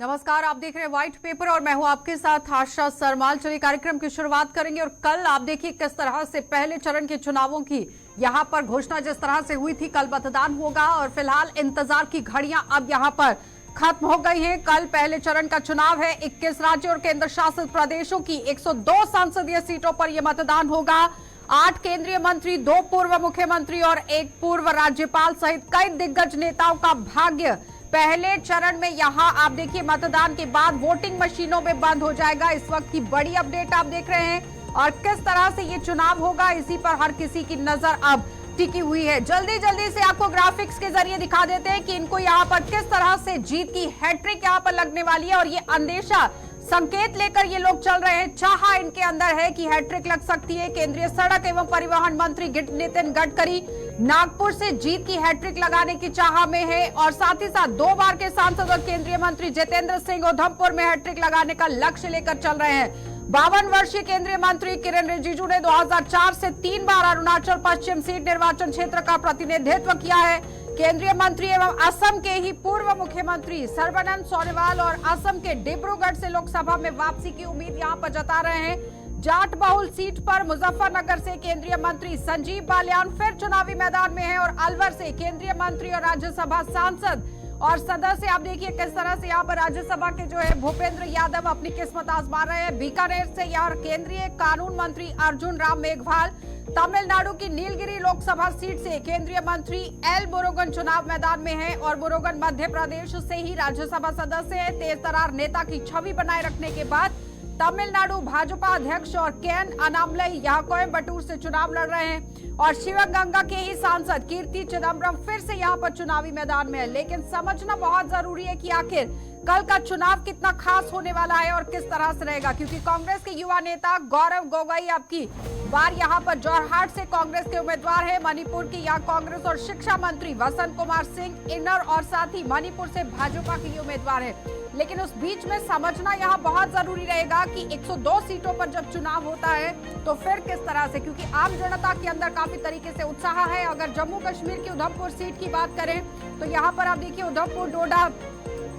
नमस्कार, आप देख रहे हैं व्हाइट पेपर और मैं हूं आपके साथ आशा सरमाल। चलिए कार्यक्रम की शुरुआत करेंगे। और कल आप देखिए किस तरह से पहले चरण के चुनावों की यहां पर घोषणा जिस तरह से हुई थी। कल मतदान होगा और फिलहाल इंतजार की घड़ियां अब यहां पर खत्म हो गई हैं। कल पहले चरण का चुनाव है। 21 राज्यों और केंद्र शासित प्रदेशों की 102 संसदीय सीटों पर यह मतदान होगा। 8 केंद्रीय मंत्री, 2 पूर्व मुख्यमंत्री और 1 पूर्व राज्यपाल सहित कई दिग्गज नेताओं का भाग्य पहले चरण में यहां आप देखिए मतदान के बाद वोटिंग मशीनों में बंद हो जाएगा। इस वक्त की बड़ी अपडेट आप देख रहे हैं और किस तरह से ये चुनाव होगा इसी पर हर किसी की नजर अब टिकी हुई है। जल्दी से आपको ग्राफिक्स के जरिए दिखा देते हैं कि इनको यहाँ पर किस तरह से जीत की हैट्रिक यहाँ पर लगने वाली है। और ये अंदेशा संकेत लेकर ये लोग चल रहे हैं, चाह इनके अंदर है कि हैट्रिक लग सकती है। केंद्रीय सड़क एवं परिवहन मंत्री नितिन गडकरी नागपुर से जीत की हैट्रिक लगाने की चाह में है और साथ ही साथ 2 बार के सांसद और केंद्रीय मंत्री जितेंद्र सिंह उधमपुर में हैट्रिक लगाने का लक्ष्य लेकर चल रहे हैं। 52 वर्षीय केंद्रीय मंत्री किरेन रिजिजू ने 2004 से 3 बार अरुणाचल पश्चिम सीट निर्वाचन क्षेत्र का प्रतिनिधित्व किया है। केंद्रीय मंत्री एवं असम के ही पूर्व मुख्यमंत्री सर्बानंद सोनोवाल और असम के डिब्रूगढ़ से लोकसभा में वापसी की उम्मीद यहां पर जता रहे हैं। जाट बहुल सीट पर मुजफ्फरनगर से केंद्रीय मंत्री संजीव बालियान फिर चुनावी मैदान में है और अलवर से केंद्रीय मंत्री और राज्यसभा सांसद और सदस्य आप देखिए किस तरह से यहाँ पर राज्यसभा के जो है भूपेंद्र यादव अपनी किस्मत आजमा रहे हैं। बीकानेर से यहाँ केंद्रीय कानून मंत्री अर्जुन राम मेघवाल, तमिलनाडु की नीलगिरी लोकसभा सीट से केंद्रीय मंत्री एल मुरुगन चुनाव मैदान में है और मुरुगन मध्य प्रदेश से ही राज्यसभा सदस्य है। तेज तर्रार नेता की छवि बनाए रखने के बाद तमिलनाडु भाजपा अध्यक्ष और केएन अनामलई यहाँ कोयम्बटूर से चुनाव लड़ रहे हैं और शिवगंगा के ही सांसद कीर्ति चिदम्बरम फिर से यहाँ पर चुनावी मैदान में है। लेकिन समझना बहुत जरूरी है कि आखिर कल का चुनाव कितना खास होने वाला है और किस तरह से रहेगा, क्योंकि कांग्रेस के युवा नेता गौरव गोगोई आपकी बार यहाँ पर जोरहाट से कांग्रेस के उम्मीदवार है। मणिपुर की यहाँ कांग्रेस और शिक्षा मंत्री वसंत कुमार सिंह इन्नर और साथ ही मणिपुर से भाजपा के लिए उम्मीदवार है। लेकिन उस बीच में समझना यहाँ बहुत जरूरी रहेगा कि 102 सीटों पर जब चुनाव होता है तो फिर किस तरह से, क्योंकि आम जनता के अंदर काफी तरीके से उत्साह है। अगर जम्मू कश्मीर की उधमपुर सीट की बात करें तो यहाँ पर आप देखिए उधमपुर डोडा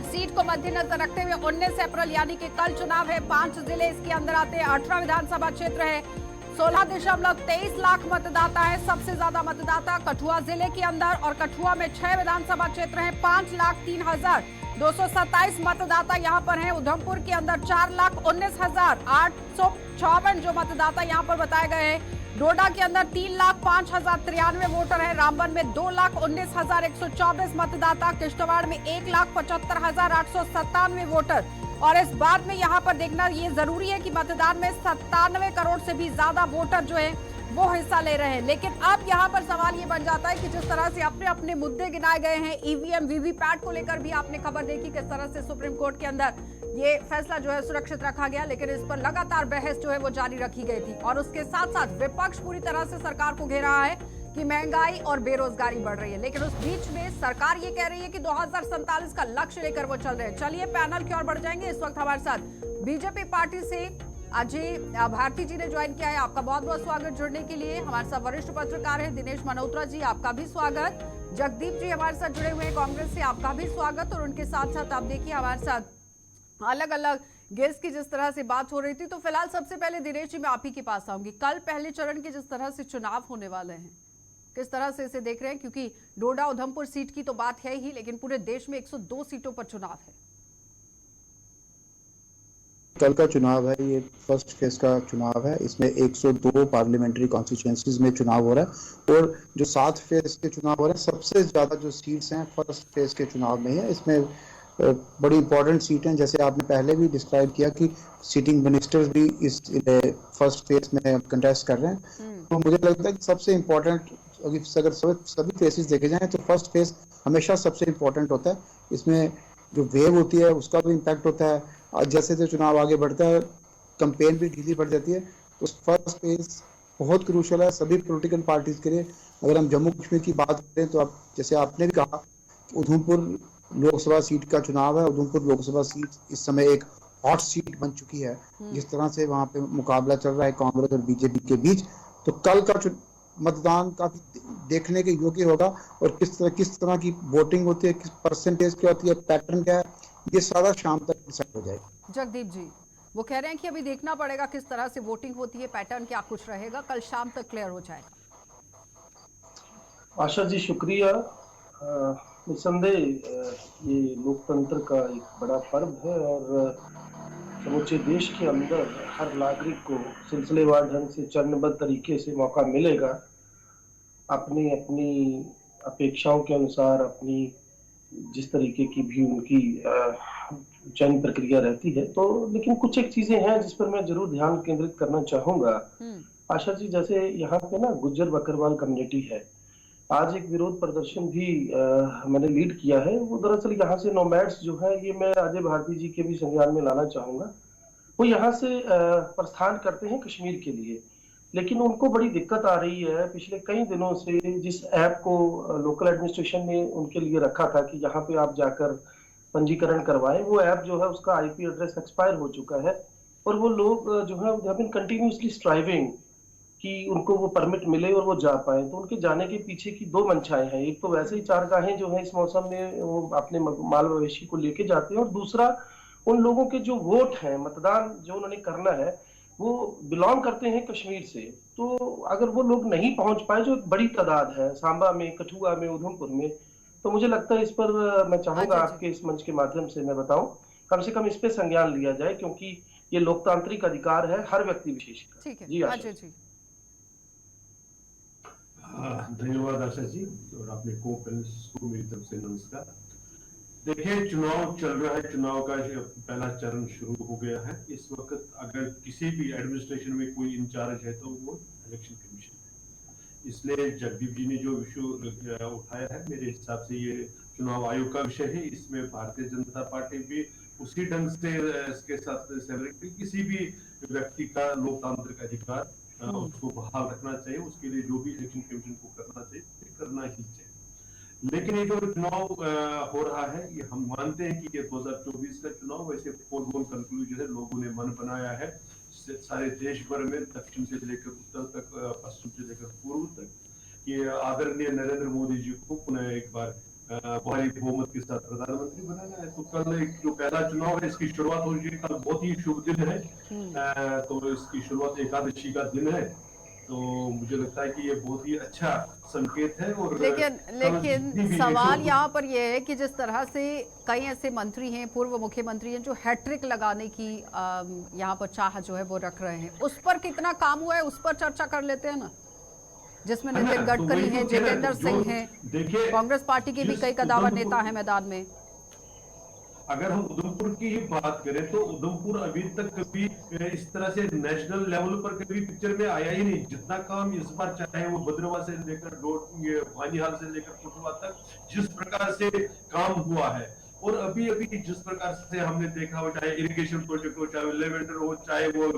सीट को मद्देनजर रखते हुए 19 अप्रैल यानी कि कल चुनाव है। 5 जिले इसके अंदर आते हैं। 18 विधानसभा क्षेत्र है। 16.23 लाख मतदाता है। सबसे ज्यादा मतदाता कठुआ जिले के अंदर और कठुआ में 6 विधानसभा क्षेत्र हैं। 5,03,227 मतदाता यहाँ पर हैं। उधमपुर के अंदर 4,19,854 जो मतदाता यहाँ पर बताए गए हैं। डोडा के अंदर 3,05,093 वोटर हैं। रामबन में 2,19,124 मतदाता। किश्तवाड़ में 1,75,897 वोटर। और इस बात में यहाँ पर देखना ये जरूरी है कि मतदान में 97 करोड़ से भी ज्यादा वोटर जो है वो हिस्सा ले रहे हैं। लेकिन अब यहाँ पर सवाल ये बन जाता है कि जिस तरह से अपने अपने मुद्दे गिनाए गए हैं, ईवीएम वीवीपैट को लेकर भी आपने खबर देखी किस तरह से सुप्रीम कोर्ट के अंदर ये फैसला जो है सुरक्षित रखा गया, लेकिन इस पर लगातार बहस जो है वो जारी रखी गई थी। और उसके साथ साथ विपक्ष पूरी तरह से सरकार को घेर रहा है कि महंगाई और बेरोजगारी बढ़ रही है। लेकिन उस बीच में सरकार ये कह रही है कि 2047 का लक्ष्य लेकर वो चल रहे हैं। चलिए पैनल की ओर बढ़ जाएंगे। इस वक्त हमारे साथ बीजेपी पार्टी से अजय भारती जी ने ज्वाइन किया है। आपका बहुत बहुत स्वागत जुड़ने के लिए। हमारे साथ वरिष्ठ पत्रकार हैं दिनेश मल्होत्रा जी, आपका भी स्वागत। जगदीप जी हमारे साथ जुड़े हुए हैं कांग्रेस से, आपका भी स्वागत। और उनके साथ साथ आप देखिए हमारे साथ अलग अलग गेस्ट की जिस तरह से बात हो रही थी। तो फिलहाल सबसे पहले दिनेश जी मैं आप ही के पास आऊंगी। कल पहले चरण के जिस तरह से चुनाव होने वाले हैं, किस तरह से इसे देख रहे हैं, क्योंकि डोडा उधमपुर सीट की तो बात है ही, लेकिन पूरे देश में 102 सीटों पर चुनाव है। कल का चुनाव है, ये फर्स्ट फेज का चुनाव है। इसमें 102 पार्लियामेंट्री कॉन्स्टिट्यूएंसीज में चुनाव हो रहा है और जो 7 फेज के चुनाव हो रहे हैं सबसे ज्यादा जो सीट्स हैं फर्स्ट फेज के चुनाव में है। इसमें बड़ी इंपॉर्टेंट सीट हैं, जैसे आपने पहले भी डिस्क्राइब किया कि सिटिंग मिनिस्टर्स भी इस फर्स्ट फेज में कंटेस्ट कर रहे हैं। तो मुझे लगता है कि सबसे इम्पोर्टेंट अगर सभी फेसेस देखे जाएं तो फर्स्ट फेज हमेशा सबसे इम्पोर्टेंट होता है। इसमें जो वेव होती है उसका भी इम्पैक्ट होता है और जैसे जैसे चुनाव आगे बढ़ता है कैंपेन भी ढीली पड़ जाती है। तो फर्स्ट फेज बहुत क्रूशियल है सभी पॉलिटिकल पार्टीज के लिए। अगर हम जम्मू कश्मीर की बात करें तो आप जैसे आपने भी कहा उधमपुर लोकसभा सीट का चुनाव है। उधमपुर लोकसभा सीट इस समय एक हॉट सीट बन चुकी है। जिस तरह से वहाँ पे मुकाबला चल रहा है कांग्रेस और बीजेपी के बीच, तो कल का मतदान काफी देखने के योग्य होगा और किस तरह की वोटिंग होती है, किस परसेंटेज क्या होती है, पैटर्न क्या है, ये सारा शाम तक डिसाइड हो जाएगा। जगदीप जी, वो कह रहे हैं कि अभी देखना पड़ेगा किस तरह से वोटिंग होती है, पैटर्न क्या कुछ रहेगा, कल शाम तक क्लियर हो जाएगा। आशा जी शुक्रिया। निस्संदेह ये लोकतंत्र का एक बड़ा पर्व है और समूचे देश के अंदर हर नागरिक को सिलसिलेवार ढंग से चरणबद्ध तरीके से मौका मिलेगा अपनी अपनी अपेक्षाओं के अनुसार अपनी जिस तरीके की भी उनकी चयन प्रक्रिया रहती है। तो लेकिन कुछ एक चीजें हैं जिस पर मैं जरूर ध्यान केंद्रित करना चाहूंगा। आशा जी, जैसे यहाँ पे ना गुज्जर बकरवाल कम्युनिटी है, आज एक विरोध प्रदर्शन भी मैंने लीड किया है। वो दरअसल यहाँ से नोमैड्स जो है, ये मैं अजय भारती जी के भी संज्ञान में लाना चाहूंगा, वो यहाँ से प्रस्थान करते हैं कश्मीर के लिए, लेकिन उनको बड़ी दिक्कत आ रही है पिछले कई दिनों से। जिस ऐप को लोकल एडमिनिस्ट्रेशन ने उनके लिए रखा था कि यहाँ पे आप जाकर पंजीकरण करवाएं, वो ऐप जो है उसका आईपी एड्रेस एक्सपायर हो चुका है और वो लोग जो है they have been continuously striving कि उनको वो परमिट मिले और वो जा पाए। तो उनके जाने के पीछे की दो मंशाएं हैं। एक तो वैसे ही चारगाहें जो है इस मौसम में वो अपने माल मवेशी को लेके जाते हैं, और दूसरा उन लोगों के जो वोट हैं, मतदान जो उन्होंने करना है, वो बिलोंग करते हैं कश्मीर से। तो अगर वो लोग नहीं पहुंच पाए, जो एक बड़ी तादाद है सांबा में, कठुआ में, उधमपुर में, तो मुझे लगता है इस पर मैं चाहूंगा आपके इस मंच के माध्यम से मैं बताऊं, कम से कम इस पे संज्ञान लिया जाए, क्योंकि ये लोकतांत्रिक अधिकार है हर व्यक्ति विशेष का। ठीक है जी अजय जी। धन्यवाद आशा जी, और अपने को पैनलिस्ट को मेरी तरफ से नमस्कार। देखिए, चुनाव चल रहा है, चुनाव का पहला चरण शुरू हो गया है। इस वक्त अगर किसी भी एडमिनिस्ट्रेशन में कोई इंचार्ज है तो वो इलेक्शन कमीशन है। इसलिए जगदीप जी ने जो विषय उठाया है, मेरे हिसाब से ये चुनाव आयोग का विषय है। इसमें भारतीय जनता पार्टी भी उसी ढंग से इसके साथ किसी भी व्यक्ति का लोकतांत्रिक अधिकार उसको बहाल रखना चाहिए। उसके लिए जो भी इलेक्शन कमीशन को करना चाहिए करना ही चाहिए। लेकिन ये जो चुनाव हो रहा है, ये हम मानते हैं कि ये 2024 का चुनाव वैसे फोरगोन कंक्लूजन है, लोगों ने मन बनाया है सारे देश भर में, दक्षिण से लेकर उत्तर तक, पश्चिम से लेकर पूर्व तक। ये आदरणीय नरेंद्र मोदी जी को पुनः एक बार भारी बहुमत के साथ प्रधानमंत्री बनाना है। तो कल एक जो पहला चुनाव है, इसकी शुरुआत हो रही है। कल बहुत ही शुभ दिन है, तो इसकी शुरुआत एकादशी का दिन है। तो मुझे लगता है कि ये बहुत ही अच्छा संकेत है। और लेकिन सवाल यहाँ पर ये है कि जिस तरह से कई ऐसे मंत्री हैं, पूर्व मुख्यमंत्री हैं, जो हैट्रिक लगाने की यहाँ पर चाह जो है वो रख रहे हैं, उस पर कितना काम हुआ है, उस पर चर्चा कर लेते हैं ना, जिसमें नितिन गडकरी हैं, जितेंद्र सिंह हैं, कांग्रेस पार्टी के भी कई कदावर नेता हैं मैदान में। अगर हम उधमपुर की ही बात करें तो उधमपुर अभी तक कभी इस तरह से नेशनल लेवल पर कभी पिक्चर में आया ही नहीं। जितना काम इस बार, चाहे वो भद्रवा से लेकर भानीहाल से लेकर कोटवा तक, जिस प्रकार से काम हुआ है, और अभी अभी जिस प्रकार से हमने देखा हो, चाहे इरिगेशन प्रोजेक्ट हो, चाहे वो लेवेंडर हो, चाहे वो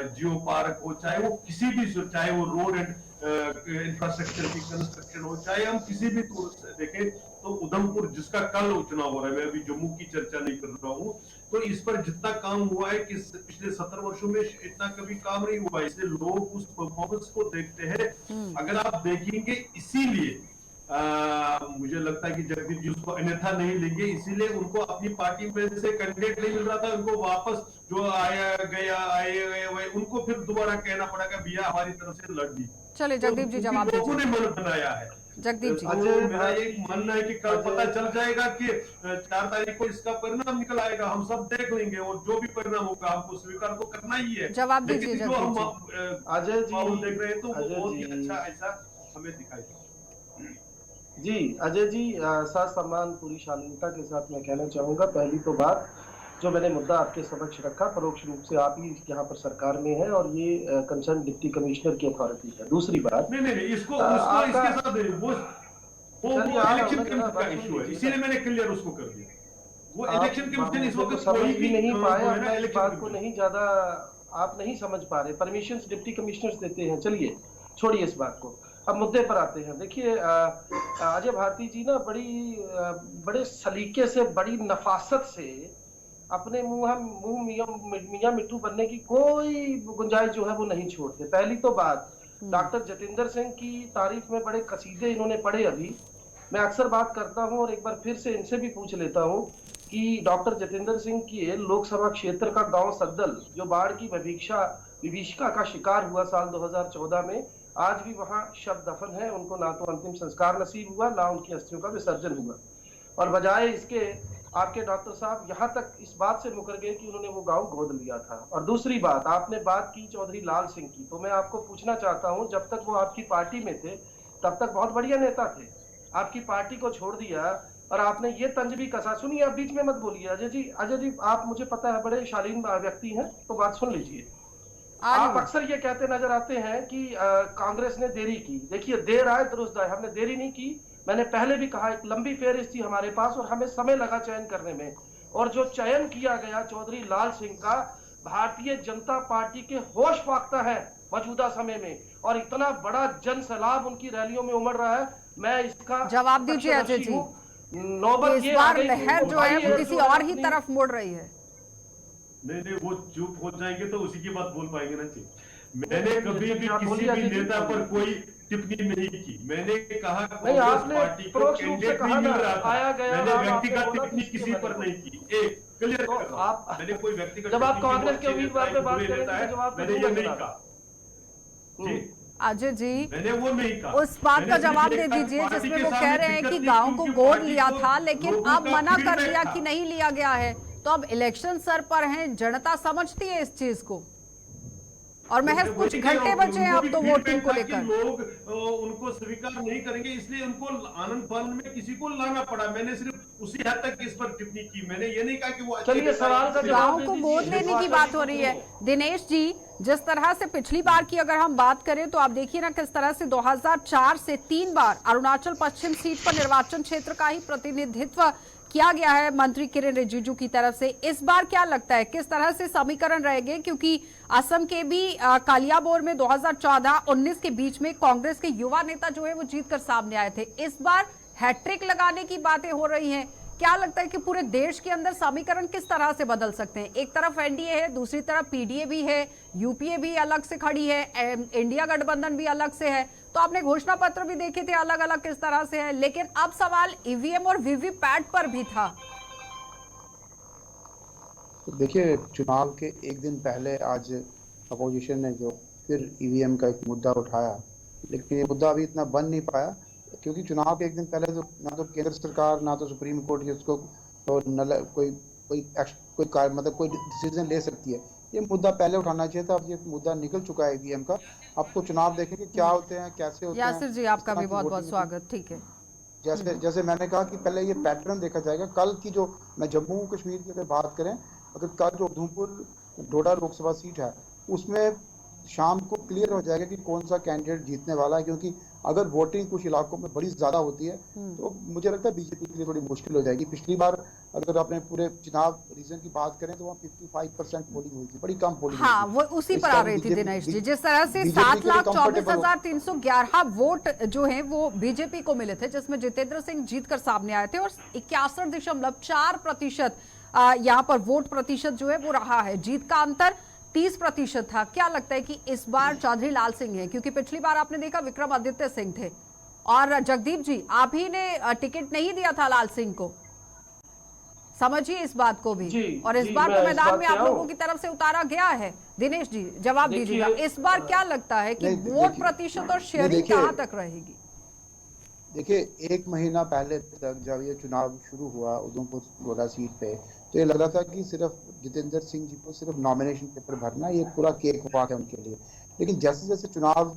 जियो पार्क हो, चाहे वो किसी भी, चाहे वो रोड एंड इंफ्रास्ट्रक्चर की कंस्ट्रक्शन हो, चाहे हम किसी भी तौर से देखें, तो उधमपुर जिसका कल चुनाव हो रहा है, मैं अभी जम्मू की चर्चा नहीं कर रहा हूँ, तो इस पर जितना काम हुआ है कि पिछले 17 वर्षों में इतना कभी काम नहीं हुआ। इसलिए लोग उस परफॉर्मेंस को देखते हैं। अगर आप देखेंगे, इसीलिए मुझे लगता है कि जगदीप जी उसको अन्यथा नहीं लेंगे, इसीलिए उनको अपनी पार्टी में से कैंडिडेट नहीं मिल रहा था। उनको वापस जो आया गया उनको फिर दोबारा कहना पड़ा कि भैया हमारी तरफ से लड़ दी। चलिए जगदीप जी जवाब दीजिए। लोगों ने मन बनाया है जगदीप जी। तो मेरा एक मानना है कि कल पता चल जाएगा कि 4 तारीख को इसका परिणाम निकल आएगा। हम सब देख लेंगे और जो भी परिणाम होगा हमको स्वीकार तो करना ही है। जवाब दीजिए जो हम अजय जी देख रहे हैं तो वो बहुत ही अच्छा ऐसा हमें दिखाई देगा। जी अजय जी, साथ सम्मान पूरी शालीनता के साथ मैं कहना चाहूंगा, पहली तो बात जो मैंने मुद्दा आपके समक्ष रखा, परोक्ष रूप से आप ही यहाँ पर सरकार में है और ये कंसर्न डिप्टी कमिश्नर की अथॉरिटी है। दूसरी बात, नहीं इसको इसके साथ वो इलेक्शन कमीशन का इशू है, इसीलिए मैंने क्लियर उसको कर दिया। वो इलेक्शन कमीशन इस वक्त समझ भी नहीं पाए, अपना इस बात को नहीं ज्यादा आप नहीं समझ पा रहे। परमिशंस डिप्टी कमिश्नर्स देते हैं, चलिए छोड़िए इस बात को, अब मुद्दे पर आते हैं। देखिए अजय भारती जी ना बड़े सलीके से, बड़ी नफासत से अपने मुंह मियां मिट्टू बनने की कोई गुंजाइश जो है वो नहीं छोड़ते। पहली तो बात, डॉक्टर जतेंद्र सिंह की तारीफ में बड़े कसीदे इन्होंने पढ़े। अभी मैं अक्सर बात करता हूं और एक बार फिर से इनसे भी पूछ लेता हूं कि डॉक्टर जितेंद्र सिंह के लोकसभा क्षेत्र का गांव सद्दल जो बाढ़ की विभीषिका का शिकार हुआ साल 2014 में, आज भी वहां शव दफन है। उनको ना तो अंतिम संस्कार नसीब हुआ, ना उनकी अस्थियों का विसर्जन हुआ। और बजाय इसके आपके डॉक्टर साहब यहाँ तक इस बात से मुकर गए कि उन्होंने वो गांव गोद लिया था। और दूसरी बात, आपने बात की चौधरी लाल सिंह की, तो मैं आपको पूछना चाहता हूँ, जब तक वो आपकी पार्टी में थे तब तक बहुत बढ़िया नेता थे। आपकी पार्टी को छोड़ दिया और आपने ये तंज भी कसा। सुनिए, आप बीच में मत बोलिए। अजय जी, आप मुझे पता है बड़े शालीन व्यक्ति हैं, तो बात सुन लीजिए। आप अक्सर ये कहते नजर आते हैं कि कांग्रेस ने देरी की। देखिए, देर आए दुरुस्त आए, हमने देरी नहीं की। मैंने पहले भी कहा, एक लंबी फेहरिस्त थी हमारे पास और हमें समय लगा चयन करने में। और जो चयन किया गया चौधरी लाल सिंह का, भारतीय जनता पार्टी के होश फाख्ता है मौजूदा समय में, और इतना बड़ा जन सैलाब उनकी रैलियों में उमड़ रहा है। मैं इसका जवाब दीजिए अजय जी। नौबत इस बार लहर जो है वो किसी और ही तरफ मुड़ रही है। नहीं, वो चुप हो जाएंगे तो उसी की बात बोल पाएंगे ना जी। मैंने कभी भी किसी भी नेता पर कोई टिप्पणी नहीं की। मैंने कहा कांग्रेस पार्टी को कैंडिडेट नहीं मिल रहा था। मैंने व्यक्तिगत टिप्पणी किसी पर नहीं की। एक क्लियर कर रहा हूं, मैंने कोई व्यक्तिगत, जब आप कांग्रेस के उम्मीदवार पे बात करेंगे, जवाब मैंने ये नहीं कहा जी। अजय जी, मैंने वो नहीं कहा। उस बात का जवाब दे दीजिए जिसमें वो कह रहे हैं कि गांव को गोद लिया था, लेकिन अब मना कर दिया कि नहीं लिया गया है। तो अब इलेक्शन सर पर हैं, जनता समझती है इस चीज को, और महज कुछ घंटे बचे हैं अब तो वोटिंग को लेकर। लोग उनको स्वीकार नहीं करेंगे, इसलिए उनको आनंद फानंद में किसी को लाना पड़ा। मैंने सिर्फ उसी हद तक इस पर टिप्पणी की। मैंने ये नहीं कहा कि वो चलिए सवाल का गांव को गोद लेने की बात हो रही है। दिनेश जी, जिस तरह से पिछली बार की अगर हम बात करें तो आप देखिए ना किस तरह से 2004 से 3 बार अरुणाचल पश्चिम सीट पर निर्वाचन क्षेत्र का ही प्रतिनिधित्व किया गया है मंत्री किरेन रिजिजू की तरफ से। इस बार क्या लगता है किस तरह से समीकरण रहेंगे, क्योंकि असम के भी कालियाबोर में 2014-19 के बीच में कांग्रेस के युवा नेता जो है वो जीतकर सामने आए थे। इस बार हैट्रिक लगाने की बातें हो रही हैं। क्या लगता है कि पूरे देश के अंदर समीकरण किस तरह से बदल सकते हैं? एक तरफ एनडीए है, दूसरी तरफ पीडीए भी है, यूपीए भी अलग से खड़ी है, इंडिया गठबंधन भी अलग से है। तो आपने घोषणा पत्र भी देखे थे अलग अलग किस तरह से है, लेकिन अब सवाल ईवीएम और वीवीपैट पर भी था। तो देखिए, चुनाव के एक दिन पहले आज अपोजिशन ने जो फिर ईवीएम का एक मुद्दा उठाया, लेकिन ये मुद्दा अभी इतना बन नहीं पाया, क्योंकि चुनाव के एक दिन पहले तो ना तो केंद्र सरकार ना तो सुप्रीम कोर्ट इसको तो कोई डिसीजन ले सकती है। ये मुद्दा पहले उठाना चाहिए था। अब ये मुद्दा निकल चुका है ईवीएम का। अब तो चुनाव देखेंगे क्या होते हैं, कैसे होते हैं। यासिर जी, आपका भी बहुत बहुत स्वागत। ठीक है, जैसे मैंने कहा कि पहले ये पैटर्न देखा जाएगा। कल की जो मैं जम्मू कश्मीर की अगर बात करें, अगर कल जो उधमपुर डोडा लोकसभा सीट है उसमें शाम को क्लियर हो जाएगा कि कौन सा कैंडिडेट जीतने वाला है, क्योंकि अगर वोटिंग कुछ इलाकों में बड़ी ज्यादा होती है तो मुझे लगता है बीजेपी के लिए थोड़ी मुश्किल हो जाएगी। पिछली बार अगर आपने पूरे चुनाव रीजन की बात करें तो वहाँ 55% पोलिंग हुई थी, बड़ी कम पोलिंग। हाँ, वो उसी पर आ रही थी दिनेश जी। जिस तरह से 7,24,311 वोट जो है वो बीजेपी को मिले थे, जिसमें जितेंद्र सिंह जीतकर सामने आए थे, और 61.4% यहाँ पर वोट प्रतिशत जो है वो रहा है। जीत का अंतर 30% था। क्या लगता है कि इस बार चौधरी लाल सिंह है, क्योंकि पिछली बार आपने देखा विक्रमादित्य सिंह थे, और जगदीप जी आप ही ने टिकट नहीं दिया था लाल सिंह को, समझिए इस बात को भी। और इस बार तो मैदान में आप लोगों की तरफ से उतारा गया है। दिनेश जी, जवाब दीजिएगा, इस बार क्या लगता है कि वोट प्रतिशत और शेयरिंग कहां तक रहेगी? देखिए, 1 महीना पहले तक जब ये चुनाव शुरू हुआ उधमपुर डोडा सीट पे, तो ये लग रहा था कि सिर्फ जितेंद्र सिंह जी को सिर्फ नॉमिनेशन पेपर भरना ये पूरा केक वाक है उनके लिए। लेकिन जैसे जैसे चुनाव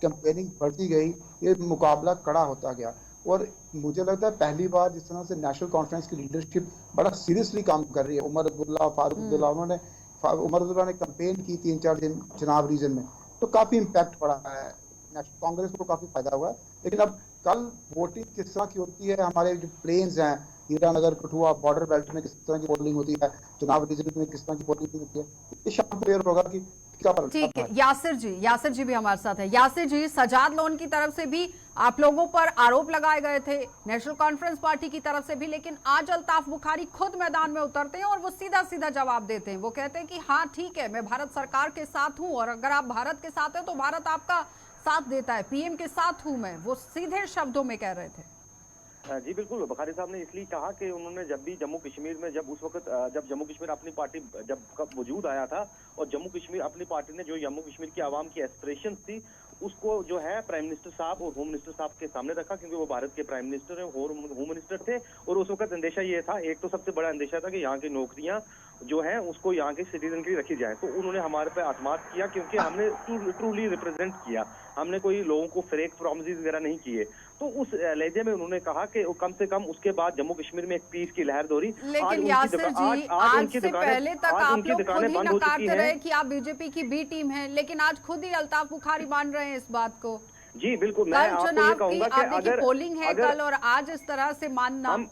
कैंपेनिंग बढ़ती गई, ये मुकाबला कड़ा होता गया। और मुझे लगता है पहली बार जिस तरह से नेशनल कॉन्फ्रेंस की लीडरशिप बड़ा सीरियसली काम कर रही है। उमर अब्दुल्ला, फारूक अब्दुल्ला, उमर अब्दुल्ला ने कैंपेन की 3-4 दिन चुनाव रीजन में, तो काफी इम्पैक्ट पड़ा है, कांग्रेस को काफी फायदा हुआ है। लेकिन अब कल वोटिंग किस तरह की होती है, हमारे जो प्लेन्स हैं हीरानगर, कठुआ, बॉर्डर बेल्ट में किस तरह की पोलिंग होती है, चुनाव रीजन में किस तरह की पोलिंग होती है, ये शाम को क्लियर होगा कि क्या फर्क। ठीक है, यासिर जी भी हमारे साथ है। यासिर जी, सजाद लोन की तरफ से भी आप लोगों पर आरोप लगाए गए थे, नेशनल कॉन्फ्रेंस पार्टी की तरफ से भी, लेकिन आज अल्ताफ बुखारी खुद मैदान में उतरते हैं और वो सीधा सीधा जवाब देते हैं। वो कहते हैं कि हाँ ठीक है, मैं भारत सरकार के साथ हूँ, और अगर आप भारत के साथ हैं तो भारत आपका साथ देता है, पीएम के साथ हूं मैं। वो सीधे शब्दों में कह रहे थे। जी बिल्कुल, बखारी साहब ने इसलिए कहा कि उन्होंने जब भी जम्मू कश्मीर में जब उस वक्त जब जम्मू कश्मीर अपनी पार्टी जब कब वजूद आया था और जम्मू कश्मीर अपनी पार्टी ने जो जम्मू कश्मीर की आवाम की एस्पिरेशंस थी उसको जो है प्राइम मिनिस्टर साहब और होम मिनिस्टर साहब के सामने रखा, क्योंकि वो भारत के प्राइम मिनिस्टर और होम मिनिस्टर थे। और उस वक्त अंदेशा ये था, एक तो सबसे बड़ा अंदेशा था कि यहाँ की नौकरियां जो है उसको यहाँ के सिटीजन के लिए रखी जाए। तो उन्होंने हमारे पे अतमाद किया, क्योंकि हमने ट्रूली रिप्रेजेंट किया, हमने कोई लोगों को फेक प्रॉमिसेस वगैरह नहीं किए। तो उस लहजे में उन्होंने कहा कि कम से कम उसके बाद जम्मू कश्मीर में एक पीस की लहर दौड़ी। लेकिन यासिर जी, आज से पहले तक आप लोग खुद ही नकारते रहे कि आप बीजेपी की बी टीम हैं, लेकिन आज खुद ही अल्ताफ बुखारी मान रहे हैं इस बात को। जी बिल्कुल, मैं कल आपको ये चुनाव की कहूंगा आप कि देखिए पोलिंग है कल, और आज इस तरह से मानना।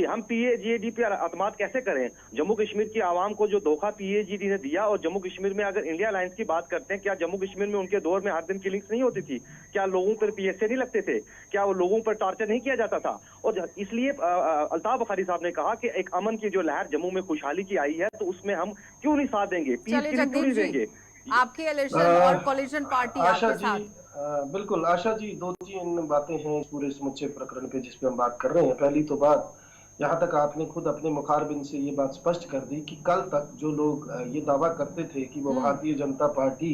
हम पीएजीडी पे अतमाद कैसे करें? जम्मू कश्मीर की आवाम को जो धोखा पीएजीडी ने दिया, और जम्मू कश्मीर में अगर इंडिया अलायंस की बात करते हैं, क्या जम्मू कश्मीर में उनके दौर में हर दिन किलिंग्स नहीं होती थी? क्या लोगों पर पीएसए नहीं लगते थे? क्या वो लोगों पर टॉर्चर नहीं किया जाता था? और इसलिए अल्ताफ बुखारी साहब ने कहा कि एक अमन की जो लहर जम्मू में खुशहाली की आई है, तो उसमें हम क्यों नहीं साथ देंगे, पीस के लिए क्यों नहीं देंगे? आपकी इलेक्शन और कोलिशन पार्टी आशा आपके साथ। बिल्कुल आशा जी, दो तीन बातें हैं इस पूरे समुच्चय प्रकरण पे जिस पे हम बात कर रहे हैं। पहली तो बात, यहाँ तक आपने खुद अपने मुखारबिन से ये बात स्पष्ट कर दी कि कल तक जो लोग ये दावा करते थे कि वो भारतीय जनता पार्टी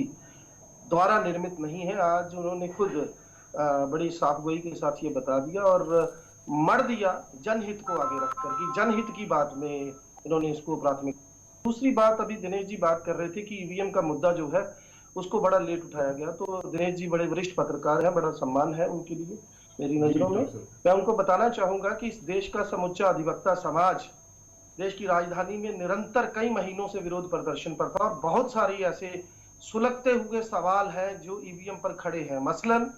द्वारा निर्मित नहीं है, आज उन्होंने खुद बड़ी साफगोई के साथ ये बता दिया और मर दिया जनहित को आगे रखकर कि जनहित की बात में इन्होंने इसको प्राथमिक। दूसरी बात, अभी दिनेश जी बात कर रहे थे कि ईवीएम का मुद्दा जो है उसको बड़ा लेट उठाया गया। तो दिनेश जी बड़े वरिष्ठ पत्रकार हैं, बड़ा सम्मान है उनके लिए मेरी नजरों में। मैं उनको बताना चाहूंगा कि इस देश का समूचा अधिवक्ता समाज देश की राजधानी में निरंतर कई महीनों से विरोध प्रदर्शन पर था, और बहुत सारे ऐसे सुलगते हुए सवाल हैं जो ईवीएम पर खड़े हैं। मसलन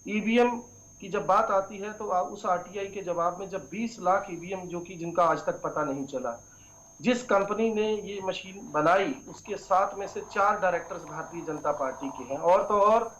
ईवीएम की जब बात आती है तो उस आरटीआई के जवाब में जब 20 लाख ईवीएम जो कि जिनका आज तक पता नहीं चला, जिस कंपनी ने ये मशीन बनाई उसके 7 में से 4 डायरेक्टर्स भारतीय जनता पार्टी के हैं। और तो और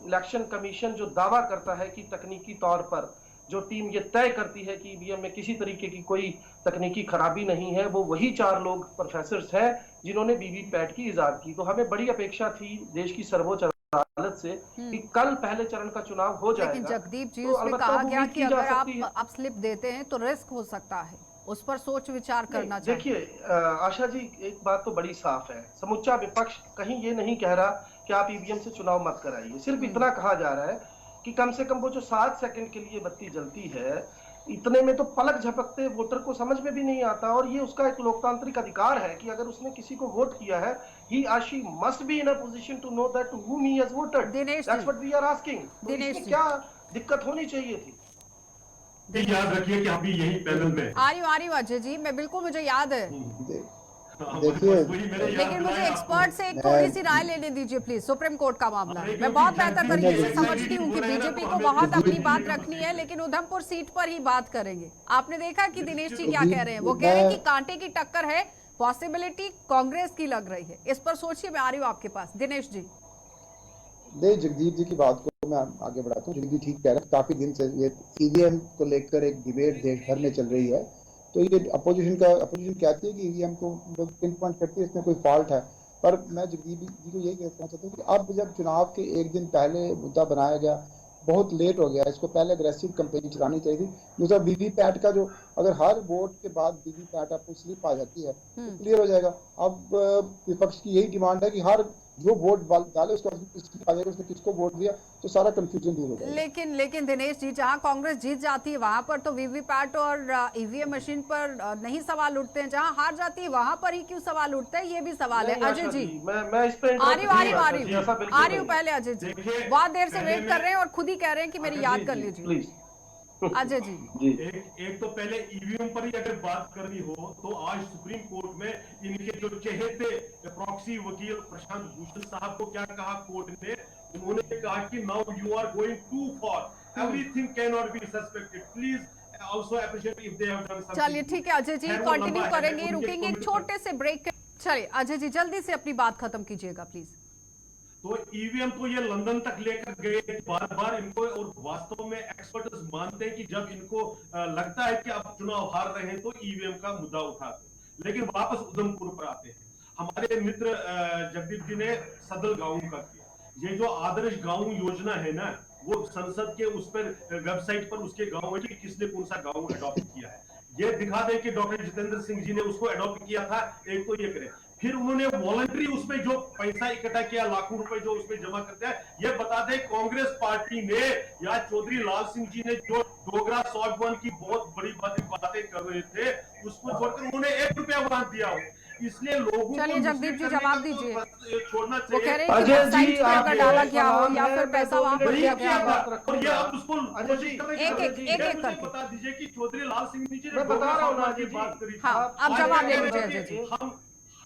इलेक्शन कमीशन जो दावा करता है कि तकनीकी तौर पर जो टीम ये तय करती है कि ईवीएम में किसी तरीके की कोई तकनीकी खराबी नहीं है, वो वही 4 लोग प्रोफेसर्स हैं जिन्होंने वीवीपैट की इजाद की। तो हमें बड़ी अपेक्षा थी देश की सर्वोच्च अदालत से कि कल पहले चरण का चुनाव हो जाएगा। लेकिन जगदीप जी, तो उसमें कहा गया कि अगर सकती आप स्लिप देते हैं तो रिस्क हो सकता है, उस पर सोच विचार करना चाहिए। देखिए आशा जी, एक बात तो बड़ी साफ है, समूचा विपक्ष कहीं ये नहीं कह रहा कि आप ईवीएम से चुनाव मत कराइए। सिर्फ इतना कहा जा रहा है कि कम से कम वो जो 7 सेकंड के लिए बत्ती जलती है, इतने में तो पलक झपकते वोटर को समझ में भी नहीं आता। और ये उसका एक लोकतांत्रिक अधिकार है कि अगर उसने किसी को वोट किया है, he or she must be in a position to know that to whom he has voted. That's what we are asking. तो इसमें क्या दिक्कत होनी चाहिए थी? याद रखिए कि हम भी यही पैनल में आ रही हूँ अजय जी, मैं बिल्कुल, मुझे याद है। देखिए, लेकिन मुझे एक्सपर्ट से एक थोड़ी सी राय लेने दीजिए प्लीज। सुप्रीम कोर्ट का मामला है, मैं बहुत बेहतर तरीके से समझती हूँ कि बीजेपी को बहुत अपनी बात रखनी है, लेकिन उधमपुर सीट पर ही बात करेंगे। आपने देखा कि दिनेश जी क्या कह रहे हैं, वो कह रहे हैं कि कांटे की टक्कर है, पॉसिबिलिटी कांग्रेस की लग रही है। इस पर सोचिए, मैं आ रही हूँ आपके पास। दिनेश जी। जगदीप जी की बात को मैं आगे बढ़ाता हूँ। जगदीप ठीक कह रहे हैं, काफी दिन से ये ईवीएम को लेकर एक डिबेट देश भर में चल रही है। तो ये अपोजिशन कहती है कि ईवीएम को पिन पॉइंट करती है, इसमें कोई फॉल्ट है। पर मैं जगदीप जी को यही कहना चाहता हूँ कि अब जब चुनाव के एक दिन पहले मुद्दा बनाया गया, बहुत लेट हो गया। इसको पहले अग्रेसिव कैंपेन चलानी चाहिए थी। दूसरा वीवीपैट का जो, अगर हर वोट के बाद वीवीपैट आपको स्लिप आ जाती है तो क्लियर हो जाएगा। अब विपक्ष की यही डिमांड है कि हर जो वोट डाले उसको आ जाएगा, उसने किसको वोट दिया, तो सारा कंफ्यूजन दूर हो जाएगा। लेकिन दिनेश जी, जहां कांग्रेस जीत जाती है वहां पर तो वीवीपैट और ईवीएम मशीन पर नहीं सवाल उठते हैं, जहां हार जाती है वहां पर ही क्यों सवाल उठते हैं, ये भी सवाल है। अजय जी, मैं इस पे आ रही हूँ पहले अजय जी, बहुत देर से वेट कर रहे हैं और खुद ही कह रहे हैं कि मेरी याद कर लीजिए अजय जी। एक तो पहले ईवीएम पर ही अगर बात करनी हो तो आज सुप्रीम कोर्ट में इनके जो चहेते प्रॉक्सी वकील प्रशांत भूषण साहब को क्या कहा कोर्ट ने? उन्होंने कहा कि now you are going to for, everything can not be suspected, please also appreciate if they have done something. चलिए ठीक है अजय जी, कंटिन्यू करेंगे, रुकेंगे एक छोटे से ब्रेक। चलिए अजय जी, जल्दी से अपनी बात खत्म कीजिएगा प्लीज। तो ईवीएम तो ये लंदन तक लेकर गए बार बार इनको, और वास्तव में एक्सपर्ट्स मानते हैं कि जब इनको लगता है कि अब चुनाव हार रहे हैं तो ईवीएम का मुद्दा उठाते हैं। लेकिन वापस उधमपुर पर आते हैं। हमारे मित्र जगदीप जी ने सदल गांव का किया। ये जो आदर्श गांव योजना है ना, वो संसद के उस पर वेबसाइट पर उसके गांव में किसने कौन सा गांव अडॉप्ट किया है, ये दिखा दे कि डॉक्टर जितेंद्र सिंह जी ने उसको अडॉप्ट किया था, एक तो ये करे। फिर उन्होंने वॉलंटरी उसमें जो पैसा इकट्ठा किया, लाखों रुपए जो उसमें जमा करते हैं, ये बता दे कांग्रेस पार्टी ने या चौधरी लाल सिंह जी ने जो डोगरा स्वाभिमान की बहुत बड़ी बातें कर रहे थे, उसको छोड़कर उन्होंने 1 रुपया वहां दिया हो। इसलिए लोगों चलिए जगदीप जी जवाब दीजिए। छोड़ना वो कह चाहिए। रहे हैं कि वेबसाइट पे अगर डाला गया हो या फिर पैसा वहां पर दिया गया हो। और ये आप उसको एक करके बता दीजिए कि चौधरी लाल सिंह जी ने मैं बता रहा हूं ना की बात करी। हाँ, आप जवाब ले लीजिए अजय जी।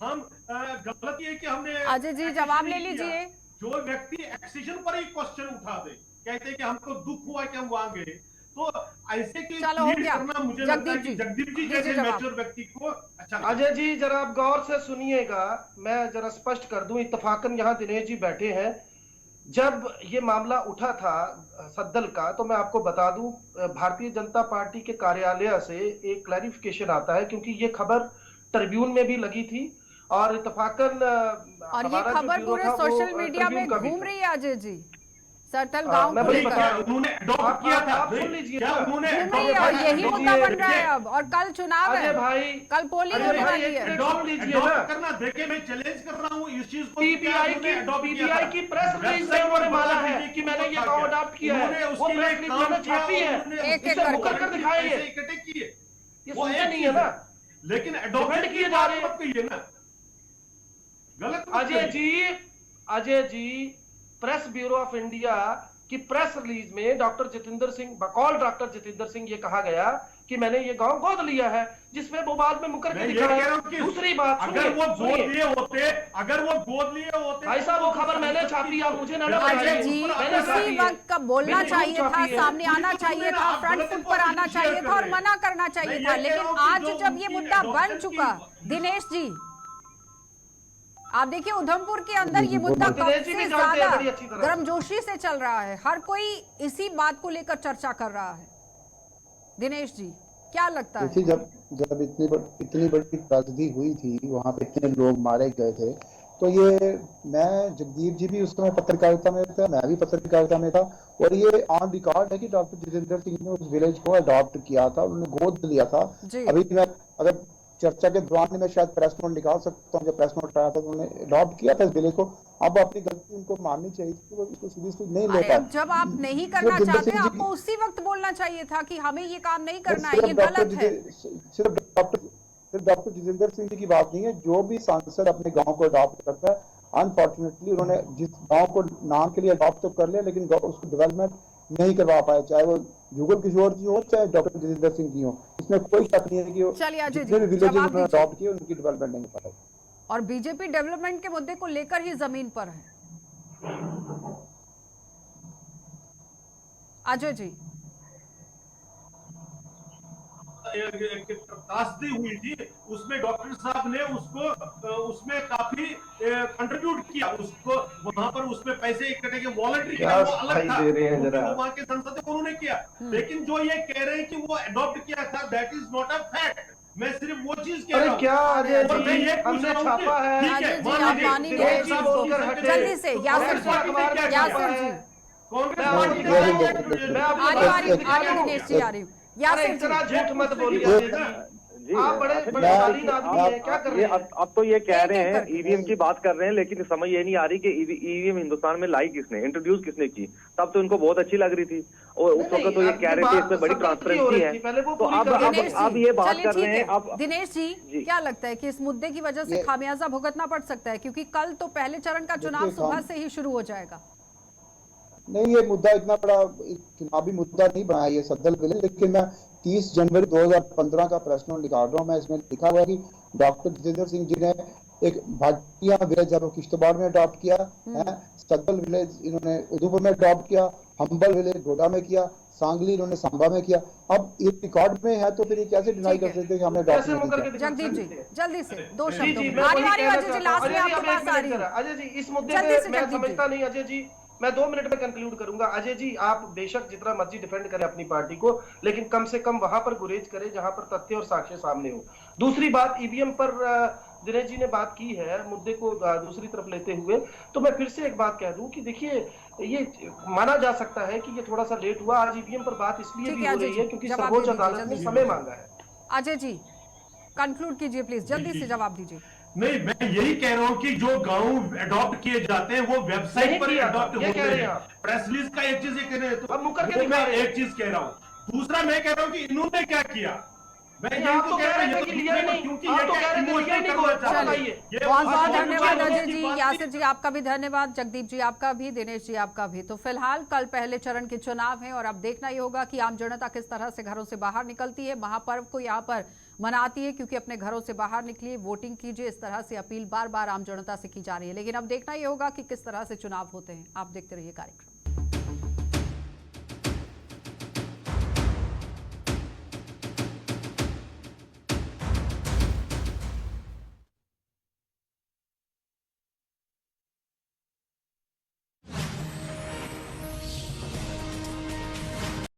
हम गलत ये कि हमने अजय जी जवाब ले लीजिए। जो व्यक्ति एक्सेशन पर ही क्वेश्चन उठा दे, कहते हैं कि हमको दुख हुआ कि हम वहां गए, तो ऐसे की चलो हो गया। मुझे लगता है कि जगदीप जी जैसे मैच्योर व्यक्ति को अच्छा। अजय जी जरा आप गौर से सुनिएगा, मैं जरा स्पष्ट कर दूं, इत्तेफाकन यहाँ दिनेश जी बैठे हैं। जब ये मामला उठा था सद्दल का, तो मैं आपको बता दूं भारतीय जनता पार्टी के कार्यालय से एक क्लैरिफिकेशन आता है, क्योंकि ये खबर ट्रिब्यून में भी लगी थी और इत्तेफाकन और ये खबर पूरे सोशल मीडिया में घूम रही है अजय जी, सरतल गांव मैं को वही बता लेकर उन्होंने अडॉप्ट किया था। आप सुन लीजिए क्या उन्होंने घूम रही है और यही मुद्दा बन रहा है अब। और कल चुनाव अजय है, भाई, कल पोलिंग अजय होने भाई, वाली है। अडॉप्ट लीजिए ना। अडॉप्ट करना, देखिए मैं चैलेंज कर रहा हूँ इस चीज को। पीबीआई की प्रेस रिलीज में उन्होंने माना है कि मैंने ये गांव अडॉप्ट किया है, वो प्रेस रिलीज मैंने छापी है, एक-एक इसे मुकर कर दिखाइए। इकट्ठे किए, ये वो सुनते एक नहीं है ना, लेकिन अडॉप्ट डिफेंड किए की जा बात रहे हैं। मत कहिए ना, गलत मत Ajay ji press bureau of India की प्रेस रिलीज में डॉक्टर जितेंद्र सिंह, बकौल डॉक्टर जितेंद्र सिंह, ये कहा गया कि मैंने ये गांव गोद लिया है, जिसमें वो बाद में मुकर के दिखाया। दूसरी बात, अगर वो गोद लिए होते, भाई साहब वो खबर मैंने छापी, आप मुझे ना अजय जी उसी वक्त का बोलना चाहिए था, सामने आना चाहिए था, फ्रंट फुट पर आना चाहिए था और मना करना चाहिए था। लेकिन आज जब ये मुद्दा बन चुका, दिनेश जी आप देखिए उधमपुर के अंदर ये मुद्दा कब से ज्यादा गर्मजोशी से चल रहा है, हर कोई इसी बात को लेकर चर्चा कर रहा है। दिनेश जी क्या लगता है? देखिए जब इतनी बड़ी ट्रेजेडी हुई थी, वहाँ पे इतने लोग मारे गए थे, तो ये मैं जगदीप जी भी उस समय पत्रकारिता में था, मैं भी पत्रकारिता में था, और ये ऑन रिकॉर्ड है कि डॉक्टर जितेंद्र सिंह ने उस विलेज को अडॉप्ट किया था, उन्होंने गोद लिया था। अभी मैं अगर चर्चा के दौरान में शायद प्रेस नोट निकाल सकता हूँ, जब प्रेस नोट आया था तो उन्होंने अडॉप्ट किया था इस विलेज को। अब अपनी गलती उनको माननी चाहिए थी, वो इसको सीरियसली नहीं ले पाए। जब आप नहीं करना चाहते आपको उसी वक्त बोलना चाहिए था कि हमें ये काम नहीं करना है, ये गलत है। सिर्फ डॉक्टर जितेंद्र सिंह जी की बात नहीं है, जो भी सांसद अपने गांव को अडॉप्ट करता है, अनफॉर्चुनेटली उन्होंने जिस गांव को नाम के लिए अडॉप्ट तो कर लिया, लेकिन उसको डेवलपमेंट नहीं करवा पाए, चाहे वो जुगल किशोर जी हो चाहे डॉक्टर जितेंद्र सिंह जी हो। इसमें कोई शक नहीं है कि जितने भी विलेज उन्होंने अडॉप्ट किए उनकी डेवलपमेंट नहीं पाई। और बीजेपी डेवलपमेंट के मुद्दे को लेकर ही जमीन पर है। अजय जी त्रासदी हुई थी, उसमें डॉक्टर साहब ने उसको उसमें काफी कंट्रीब्यूट किया, उसको वहां पर उसमें पैसे इकट्ठे के वॉलंटरी किया, वो अलग था, वो वहां के संसद को उन्होंने किया। लेकिन जो ये कह रहे हैं कि वो अडॉप्ट किया था, that is not a fact. मैं सिर्फ वो चीज कह रहा हूं। क्या अजय जी हमने छापा है, अजय जी आप मानी जल्दी से यासिर जी दिनेश जी आ रही हूँ। झूठ मत बोलिए, आप बड़े शालीन आदमी हैं, क्या कर रहे हैं? अब तो ये कह रहे हैं ईवीएम की बात कर रहे हैं, लेकिन समझ ये नहीं आ रही कि ईवीएम हिंदुस्तान में लाई किसने, इंट्रोड्यूस किसने की। तब तो उनको बहुत अच्छी लग रही थी और उस वक्त तो ये कह रहे थे इसमें बड़ी ट्रांसपेरेंसी है। तो अब ये बात कर रहे हैं। अब दिनेश जी क्या लगता है कि इस मुद्दे की वजह से खामियाजा भुगतना पड़ सकता है, क्योंकि कल तो पहले चरण का चुनाव सुबह से ही शुरू हो जाएगा? नहीं, ये मुद्दा इतना बड़ा चुनावी मुद्दा नहीं बना ये सद्दल विलेज, लेकिन मैं 30 जनवरी 2015 का प्रेस नोट निकाल रहा हूँ। मैं इसमें लिखा हुआ है कि डॉक्टर जितेंद्र सिंह जी ने एक भाटिया विलेज किश्तवाड़ में अडॉप्ट किया है, सद्दल विलेज इन्होंने उधमपुर में अडॉप्ट किया, हम्बल विलेज गोडा में किया, सांगली इन्होंने सांबा में किया। अब ये रिकॉर्ड में है तो फिर ये कैसे डिनाई कर सकते हैं कि हमने अडॉप्ट किया? जगदीप जी जल्दी से दो शब्दों अजय जी लास्ट में आपके पास आ रही है। अजय जी इस मुद्दे में मैं समझता नहीं, अजय जी मैं 2 मिनट में कंक्लूड करूंगा। अजय जी आप बेशक जितना मर्जी डिफेंड करें अपनी पार्टी को, लेकिन कम से कम वहां पर गुरेज करें जहां पर तथ्य और साक्ष्य सामने हो। दूसरी बात, ईवीएम पर दिनेश जी ने बात की है, मुद्दे को दूसरी तरफ लेते हुए, तो मैं फिर से एक बात कह दूं कि देखिए ये माना जा सकता है कि ये थोड़ा सा लेट हुआ। आज ईवीएम पर बात इसलिए ठीक भी है हो अजय रही जी, है क्योंकि जवाब सर्वोच्च दे दीजिए, अदालत ने जल्दी। समय मांगा है। अजय जी कंक्लूड कीजिए प्लीज, जल्दी से जवाब दीजिए। नहीं, मैं यही कह रहा हूं कि जो गांव अडॉप्ट किए जाते हैं वो वेबसाइट नहीं पर किया था, अडॉप्ट ये होते कह रहे हैं। हैं आप। प्रेस रिलीज का एक चीज ये कह रहे हैं, तो अब मुकर के वो दिखा मैं रहे हैं। एक चीज कह रहा हूं। दूसरा मैं कह रहा हूं कि इन्होंने क्या किया। मैं नहीं, यही आप तो कह कह रहा रहे हूं, थे ये कि तो लिया ही नहीं। क्योंकि आप ये तो क्या कह रहे थे लिया ही इमोशनल नहीं, करना को चाहते हैं। बताइए। ये बहुत बहुत बहुत धन्यवाद बहुत अजय बहुत जी, बात यासिर जी आपका भी धन्यवाद, जगदीप जी आपका भी, दिनेश जी आपका भी। तो फिलहाल कल पहले चरण के चुनाव हैं और अब देखना ये होगा कि आम जनता किस तरह से घरों से बाहर निकलती है, महापर्व को यहाँ पर मनाती है, क्योंकि अपने घरों से बाहर निकलिए, वोटिंग कीजिए, इस तरह से अपील बार बार आम जनता से की जा रही है। लेकिन अब देखना ये होगा कि किस तरह से चुनाव होते हैं। आप देखते रहिए कार्यक्रम।